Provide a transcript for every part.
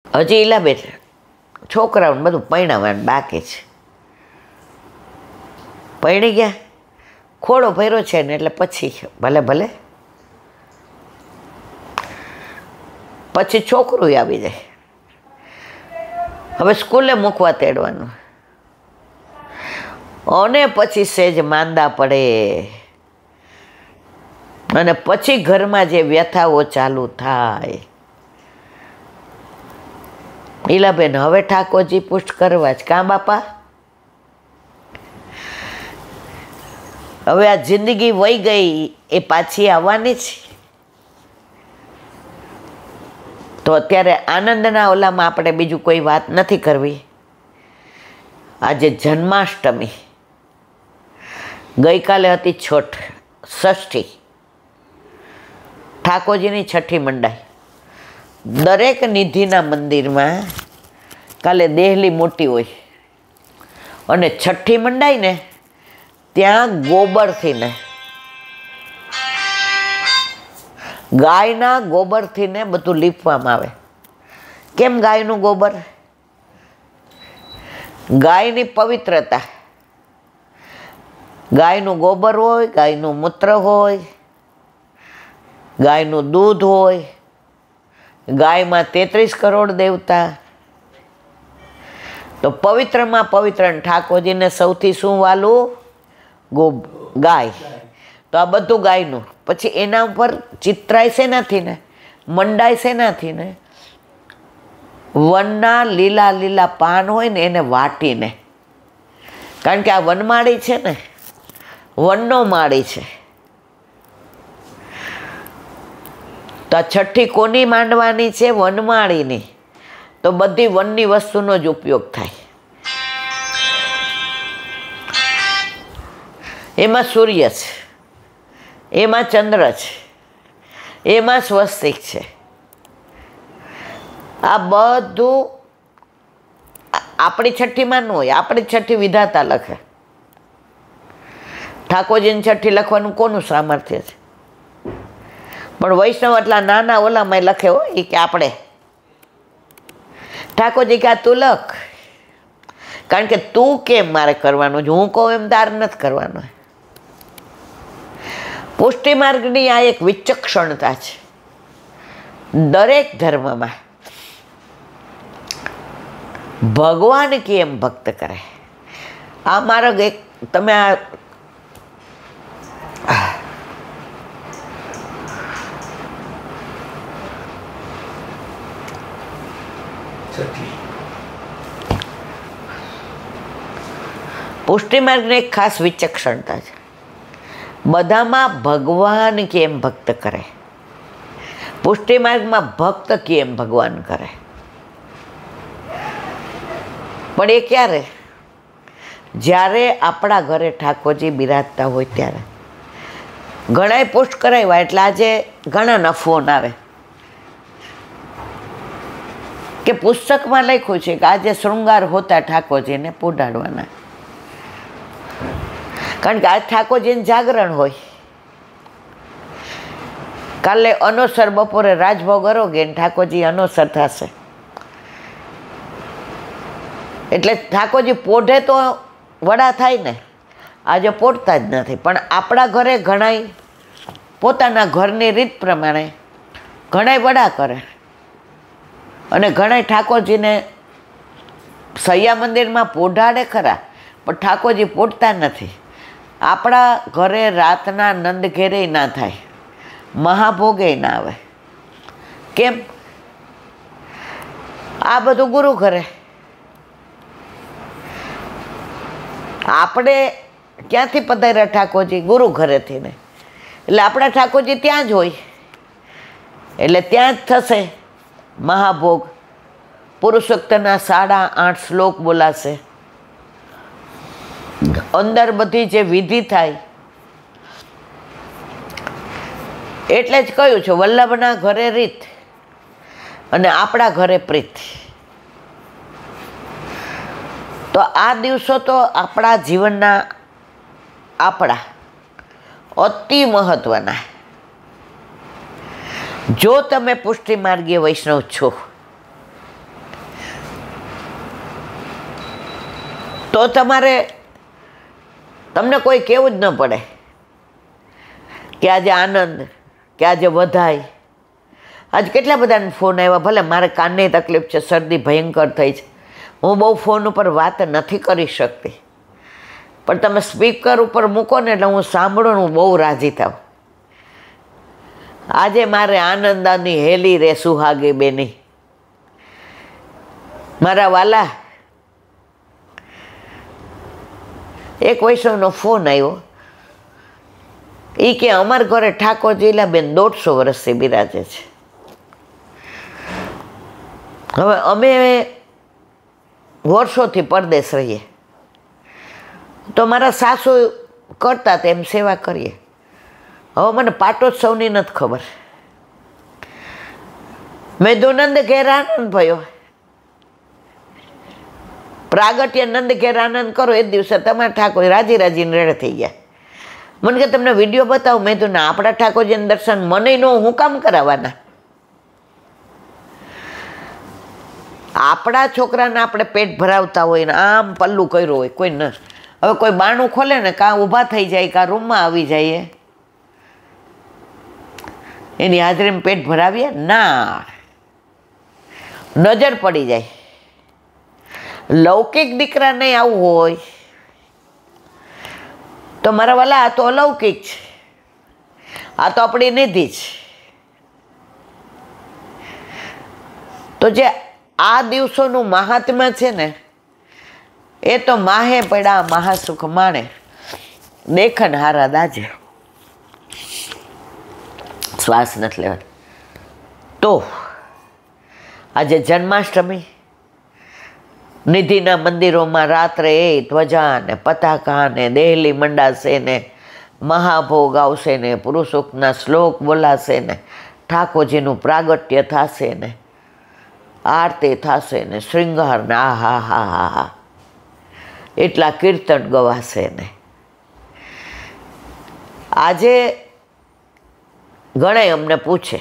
હજી ઈલાબેન છોકરાઓને બધું પરણાવવાનું બાકી છે. પરણી ગયા, ખોડો ભર્યો છે ને એટલે પછી ભલે ભલે પછી છોકરું આવી જાય. હવે સ્કૂલે મૂકવા તેડવાનું અને પછી સેજ માંદા પડે અને પછી ઘરમાં જે વ્યથાઓ ચાલુ થાય. ઈલાબેન હવે ઠાકોરજી પુષ્ટ કરવા જ કાં બાપા? હવે આ જિંદગી વહી ગઈ એ પાછી આવવાની છે. તો અત્યારે આનંદના ઓલામાં આપણે બીજું કોઈ વાત નથી કરવી. આજે જન્માષ્ટમી, ગઈકાલે હતી છઠ, ષષ્ઠી, ઠાકોરજીની છઠ્ઠી મંડાઈ. દરેક નિધિના મંદિરમાં કાલે દેહલી મોટી હોય અને છઠ્ઠી મંડાઈ ને ત્યાં ગોબરથી ને ગાયના ગોબરથી ને બધું લીપવામાં આવે. કેમ ગાયનું ગોબર? ગાયની પવિત્રતા. ગાયનું ગોબર હોય, ગાયનું મૂત્ર હોય, ગાયનું દૂધ હોય, ગાયમાં 33 કરોડ દેવતા. તો પવિત્રમાં પવિત્ર ઠાકોરજીને સૌથી શું વાલું? ગાય. તો આ બધું ગાયનું. પછી એના ઉપર ચિત્રાય શેનાથી ને મંડાય શેનાથી ને વનના લીલા લીલા પાન હોય ને એને વાટીને. કારણ કે આ વનમાળી છે ને, વનનો માળી છે. તો આ છઠ્ઠી કોની માંડવાની છે? વનમાળીની. તો બધી વનની વસ્તુનો જ ઉપયોગ થાય. એમાં સૂર્ય છે, એમાં ચંદ્ર છે, એમાં સ્વસ્તિક છે. આ બધું આપણી છઠ્ઠીમાં ન હોય. આપણી છઠ્ઠી વિધાતા લખે. ઠાકોરજીની છઠ્ઠી લખવાનું કોનું સામર્થ્ય છે? પણ વૈષ્ણવ એટલા નાના ઓલામાં લખે હોય એ કે આપણે ઠાકોરજી કે આ તું લખ. કારણ કે તું કેમ મારે કરવાનું છે? હું કહું એમ તાર નથી કરવાનું. પુષ્ટિ માર્ગની આ એક વિચક્ષણતા છે દરેક ધર્મમાં. ભગવાન કેમ ભક્ત કરે? આ માર્ગ એક તમે આ પુષ્ટિ માર્ગની એક ખાસ વિચક્ષણતા છે. બધામાં ભગવાન કેમ ભક્ત કરે, પુષ્ટિ માર્ગમાં ભક્ત કેમ ભગવાન કરે. પણ એ ક્યારે? જ્યારે આપણા ઘરે ઠાકોરજી બિરાજતા હોય ત્યારે. ઘણાએ પુષ્ટ કરાવ્યા એટલે આજે ઘણાના ફોન આવે કે પુસ્તકમાં લખ્યું છે કે આજે શૃંગાર હોતા ઠાકોરજીને પોઢાડવાના. કારણ કે આજ ઠાકોરજીને જાગરણ હોય. કાલે અનોસર બપોરે રાજભોગ અરોગે ને ઠાકોરજી અનોસર થશે. એટલે ઠાકોરજી પોઢે તો વડા થાય ને. આજે પોઢતા જ નથી. પણ આપણા ઘરે ઘણાય પોતાના ઘરની રીત પ્રમાણે ઘણાય વડા કરે અને ઘણાય ઠાકોરજીને સૈયા મંદિરમાં પોઢાડે ખરા, પણ ઠાકોરજી પોઢતા નથી. આપણા ઘરે રાતના નંદ ઘેરે ના થાય, મહાભોગે ના આવે. કેમ? આ બધું ગુરુ ઘરે. આપણે ક્યાંથી પધાર્યા ઠાકોરજી? ગુરુ ઘરેથી ને. એટલે આપણા ઠાકોરજી ત્યાં જ હોય. એટલે ત્યાં જ થશે મહાભોગ. પુરુષોક્તના 8.5 શ્લોક બોલાશે. અંદર બધી જે વિધિ થાય. એટલે જ કહ્યું છે વલ્લભના ઘરે રીત અને આપણા ઘરે પ્રીત. તો આ દિવસો તો આપણા જીવનના આપણા અતિ મહત્વના. જો તમે પુષ્ટિ માર્ગીય વૈષ્ણવ છો તો તમને કોઈ કહેવું જ ન પડે કે આજે આનંદ, કે આજે વધાય. આજ કેટલા બધાને ફોન આવ્યા, ભલે મારે કાનની તકલીફ છે, શરદી ભયંકર થઈ છે, હું બહુ ફોન ઉપર વાત નથી કરી શકતી, પણ તમે સ્પીકર ઉપર મૂકો ને એટલે હું સાંભળું ને હું બહુ રાજી થાવ. આજે મારે આનંદાની હેલી રે સુહાગી બેની. મારા વાલા, એક વૈષ્ણવનો ફોન આવ્યો, એ કે અમારા ઘરે ઠાકોરજીલા બેન 150 વર્ષથી બિરાજે છે. હવે અમે વર્ષોથી પરદેશ રહીએ, તો મારા સાસુ કરતા તેમ સેવા કરીએ. હવે મને પાટોત્સવની નથી ખબર. મેં તો નંદ ઘેર આનંદ ભયો, પ્રાગટ્ય નંદ ઘેર આનંદ કરો એ દિવસે તમારા ઠાકોર રાજી રાજીને રેડ થઈ ગયા. મને કે તમને વિડીયો બતાવો. મેં તો ના, આપણા ઠાકોરજીના દર્શન મને નો હું કામ કરાવવાના? આપણા છોકરાને આપણે પેટ ભરાવતા હોય ને આમ પલ્લું કર્યું હોય કોઈ ન. હવે કોઈ બાણું ખોલે ને કાં ઊભા થઈ જાય, કાં રૂમમાં આવી જાય, એની હાજરીમાં પેટ ભરાવીએ ના, નજર પડી જાય. લૌકિક દીકરા નહીં આવું હોય તો મારા વાલા, આ તો અલૌકિક છે, આ તો આપણી નિધિ છે. તો જે આ દિવસોનું મહાત્મ્ય છે ને, એ તો માહે પડ્યા મહાસુખ માણે, દેખન હારા દાજે. શ્વાસ નથી લેવાનો. તો આજે જન્માષ્ટમી, નિધિના મંદિરોમાં રાત્રે એ ધ્વજા ને પતાકા ને દેહલી મંડાશે ને મહાભોગ આવશે ને પુરુષોક્તના શ્લોક બોલાશે ને ઠાકોરજીનું પ્રાગટ્ય થશે ને આરતી થશે ને શૃંગાર ને આ હા હા હા હા એટલા કીર્તન ગવાશે ને. આજે ઘણા અમને પૂછે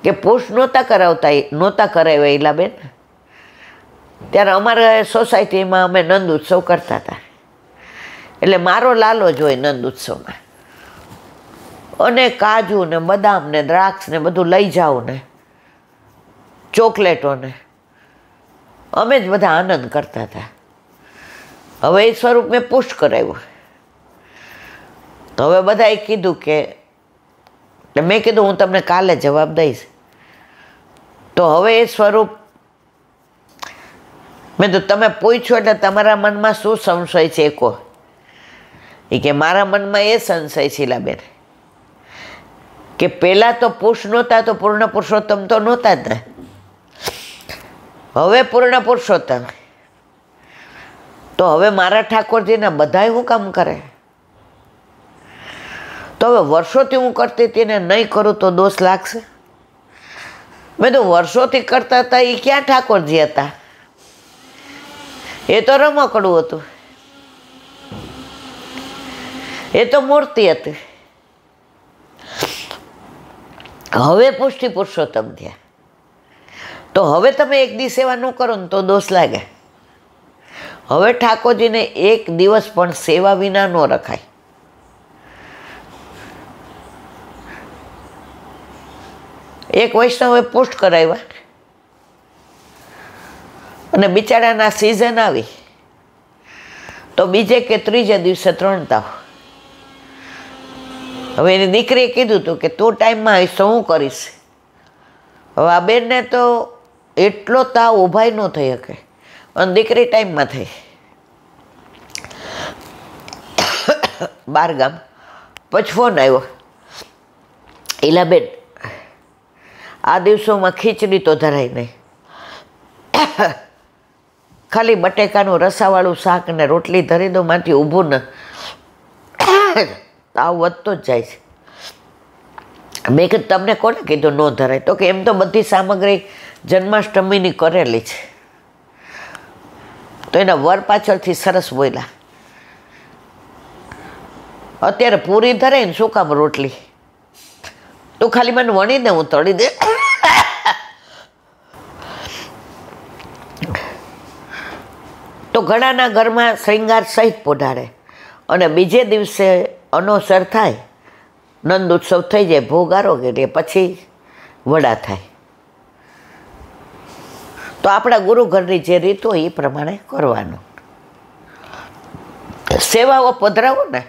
કે પુશ નહોતા કરાવ્યા ઈલાબેન, ત્યારે અમારા સોસાયટીમાં અમે નંદ ઉત્સવ કરતા હતા. એટલે મારો લાલો જ હોય નંદ ઉત્સવમાં, અને કાજુ ને બદામ ને દ્રાક્ષ ને બધું લઈ જાઉં ને ચોકલેટો ને, અમે જ બધા આનંદ કરતા હતા. હવે એ સ્વરૂપ મેં પુશ કરાવ્યું. તો હવે બધાએ કીધું કે, મેં કીધું હું તમને કાલે જવાબ દઈશ. તો હવે એ સ્વરૂપ મેં તો તમે પૂછ્યું એટલે તમારા મનમાં શું સંશય છે કહો. એ કે મારા મનમાં એ સંશય છે ઈલાબેન કે પહેલાં તો પુરુષ નહોતા તો પૂર્ણ પુરુષોત્તમ તો નહોતા જ ને. હવે પૂર્ણ પુરુષોત્તમ, તો હવે મારા ઠાકોરજીના બધાય હું કામ કરે? તો હવે વર્ષોથી હું કરતી હતી ને નહીં કરું તો દોષ લાગશે? મેં તો વર્ષોથી કરતા હતા, એ ક્યાં ઠાકોરજી હતા? એ તો રમકડું હતું, એ તો મૂર્તિ હતી. હવે પુષ્ટિ પુરુષોત્તમ થયા, તો હવે તમે એક દી સેવા ન કરો ને તો દોષ લાગે. હવે ઠાકોરજીને એક દિવસ પણ સેવા વિના ન રખાય. એક વૈષ્ણવે પોસ્ટ કરાવ્યા અને બિચારાના સિઝન આવી તો બીજે કે ત્રીજે દિવસે 3 તાવ. હવે એની દીકરીએ કીધું હતું કે તું ટાઈમમાં આવીશ તો હું કરીશ. હવે આ બેનને તો એટલો તાવ ઊભાઈ ન થઈ શકે, અને દીકરી ટાઈમમાં થઈ. 12 ગામ પછી ફોન આવ્યો, ઈલાબેન આ દિવસોમાં ખીચડી તો ધરાય નહીં, ખાલી બટેકાનું રસાવાળું શાક ને રોટલી ધરી દો, માંથી ઊભું ન. તાવ વધતો જ જાય છે. મેં કીધું તમને કોને કીધું ન ધરાય? તો કે એમ તો બધી સામગ્રી જન્માષ્ટમીની કરેલી છે. તો એના વર પાછળથી સરસ બોલ્યા, અત્યારે પૂરી ધરાય ને શું કામ રોટલી? તું ખાલી મને વણી દે, હું તળી દે. તો ઘણાના ઘરમાં શ્રૃંગાર સહિત પોઢાડે અને બીજે દિવસે અનોસર થાય, નંદ ઉત્સવ થઈ જાય, ભોગ આરોગે પછી વડા થાય. તો આપણા ગુરુ ઘરની જે રીત હોય એ પ્રમાણે કરવાનું. સેવાઓ પધરાવો ને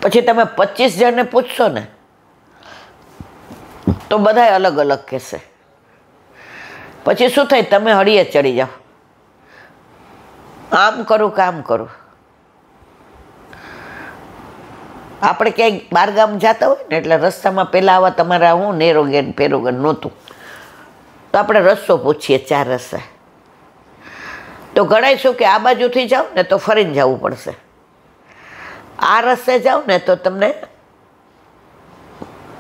પછી તમે 25 જણને પૂછશો ને તો બધા અલગ અલગ કહેશે. પછી શું થાય, તમે હળીએ ચડી જાઓ, આમ કરું કે આમ કરું. આપણે ક્યાંય બહારગામ જતા હોય ને એટલે રસ્તામાં પહેલાં આવા તમારા હું નેરોગેન પેરોગેન નહોતું, તો આપણે રસ્તો પૂછીએ 4 રસ્તા. તો ઘણાય શું કે આ બાજુથી જાઓ ને તો ફરીને જવું પડશે, આ રસ્તે જાઓ ને તો તમને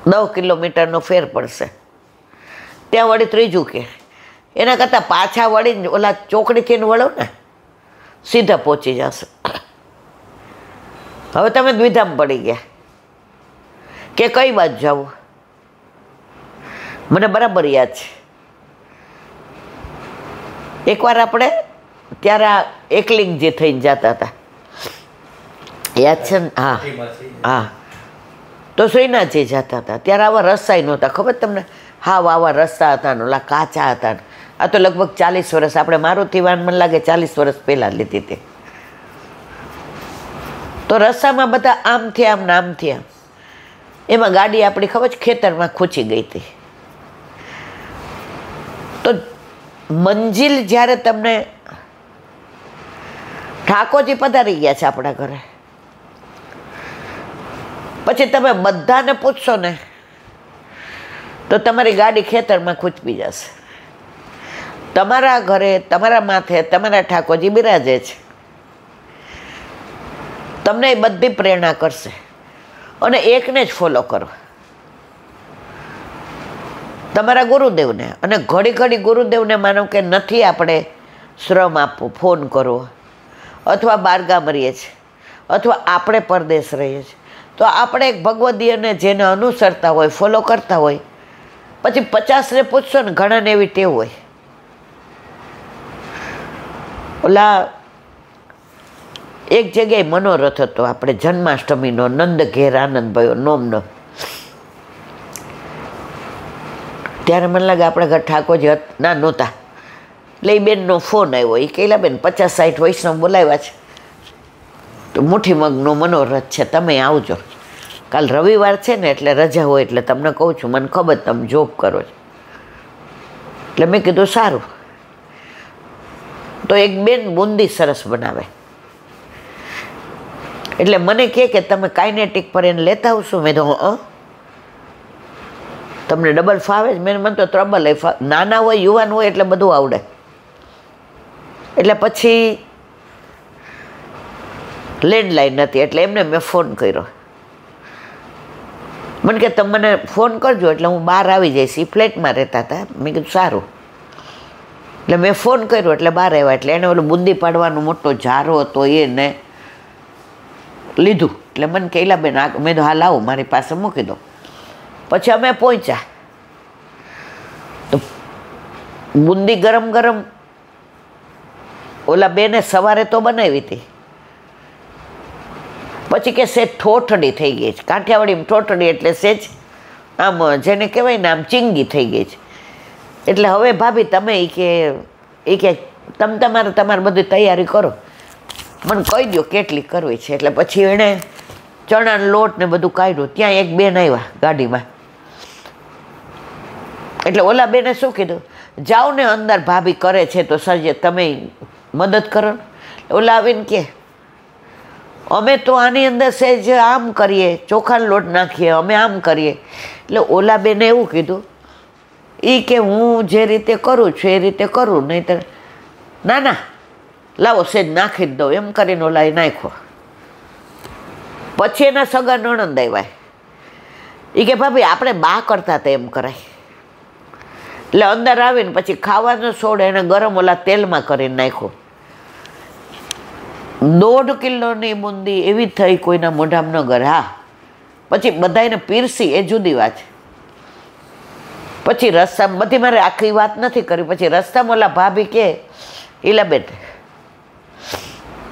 10 કિલોમીટરનો ફેર પડશે. ત્યાં વળી ત્રીજું કે એના કરતાં પાછા વળીને ઓલા ચોકડીથી વળો ને સીધા પહોંચી જશે. હવે તમે દ્વિધામ પડી ગયા કે કઈ બાજુ જવું. મને બરાબર યાદ છે, એકવાર આપણે ત્યારે એકલિંગજી થઈને જતા હતા, યાદ છે ને? હા હા. તો શ્રીનાથજી જતા હતા ત્યારે આવા રસ્તા નહોતા, ખબર તમને? હા, આવા રસ્તા હતા ને ઓલા કાચા હતા ને. આ તો લગભગ 40 વર્ષ, આપણે મારુતિ વાન મને લાગે 40 વર્ષ પહેલાં લીધી હતી. તો રસ્તામાં બધા આમથી આમ ને આમથી આમ, એમાં ગાડી આપણી ખબર છે ખેતરમાં ખૂંચી ગઈ હતી. તો મંજિલ જ્યારે તમને ઠાકોરજી પધારી ગયા છે આપણા ઘરે, પછી તમે બધાને પૂછશો ને તો તમારી ગાડી ખેતરમાં ખૂંચવી જશે. તમારા ઘરે તમારા માથે તમારા ઠાકોરજી બિરાજે છે, તમને એ બધી પ્રેરણા કરશે અને એકને જ ફોલો કરો, તમારા ગુરુદેવને. અને ઘડી ઘડી ગુરુદેવને માનો કે નથી આપણે શ્રમ આપવો, ફોન કરવો, અથવા બહારગામ રહીએ છીએ અથવા આપણે પરદેશ રહીએ છીએ, તો આપણે એક ભગવદીયને જેને અનુસરતા હોય, ફોલો કરતા હોય, પછી 50ને પૂછશો ને ઘણાને એવી ટેવ હોય. ઓલા એક જગ્યાએ મનોરથ હતો આપણે જન્માષ્ટમીનો, નંદ ઘેર આનંદ ભયો નોમનો. ત્યારે મને લાગે આપણે ઘર ઠાકોરજી ના નહોતા, એટલે એ બેનનો ફોન આવ્યો. એ કહેલા બેન 50-60 વૈષ્ણવ બોલાવ્યા છે, તો મુઠ્ઠી મગનો મનોરથ છે, તમે આવજો. કાલ રવિવાર છે ને એટલે રજા હોય, એટલે તમને કહું છું, મને ખબર તમે જોબ કરો છો. એટલે મેં કીધું સારું. તો એક બેન બુંદી સરસ બનાવે, એટલે મને કહે કે તમે કાઇનેટિક પર એને લેતા આવશો. મેં તો તમને ડબલ ફાવે જ? મને તો ત્રબલ નાના હોય યુવાન હોય એટલે બધું આવડે. એટલે પછી લેન્ડલાઇન નથી એટલે એમને મેં ફોન કર્યો. મને કે તમે મને ફોન કરજો એટલે હું બહાર આવી જઈશ. એ ફ્લેટમાં રહેતા હતા. મેં કીધું સારું. એટલે મેં ફોન કર્યો એટલે બહાર આવ્યા. એટલે એને ઓલું બુંદી પાડવાનો મોટો જારો હતો એને લીધું. એટલે મને કહેલા બેન આ મેં તો હા લાવો મારી પાસે મૂકી દો. પછી અમે પહોંચ્યા તો બુંદી ગરમ ગરમ ઓલા બેને સવારે તો બનાવી હતી. પછી કે સેજ ઠોઠડી થઈ ગઈ છે. કાઠિયાવાડીમાં ઠોઠડી એટલે સેજ આમ જેને કહેવાય ને આમ ચીંગી થઈ ગઈ છે. એટલે હવે ભાભી તમે એ કે તમે તમારે બધી તૈયારી કરો, મને કહી દો કેટલી કરવી છે. એટલે પછી એણે ચણાનો લોટ ને બધું કાઢ્યું. ત્યાં એક બેન આવ્યા ગાડીમાં. એટલે ઓલા બેને શું કીધું, જાઓ ને અંદર ભાભી કરે છે તો સરજે તમે મદદ કરો ને. ઓલા આવીને કે અમે તો આની અંદર સહેજ આમ કરીએ, ચોખાનો લોટ નાખીએ, અમે આમ કરીએ. એટલે ઓલા બેને એવું કીધું એ કે હું જે રીતે કરું છું એ રીતે કરું, નહીં તો ના ના લાવો સહેજ નાખી જ દઉં એમ કરીને ઓલા એ નાખ્યો. પછી એના સગા નણંદ આવ્યા. એ કે ભાભી આપણે બા કરતા હતા એમ કરાય. એટલે અંદર આવીને પછી ખાવાનો સોડ એને ગરમ ઓલા તેલમાં કરીને નાખ્યો. 1.5 કિલોની બુંદી એવી થઈ કોઈના મોઢામાં ન ગરે. હા પછી બધાને પીરસી એ જુદી વાત છે. પછી રસ્તામાં બધી મારે આખી વાત નથી કરી. પછી રસ્તામાં ઓલા ભાભી કે ઇલાબેન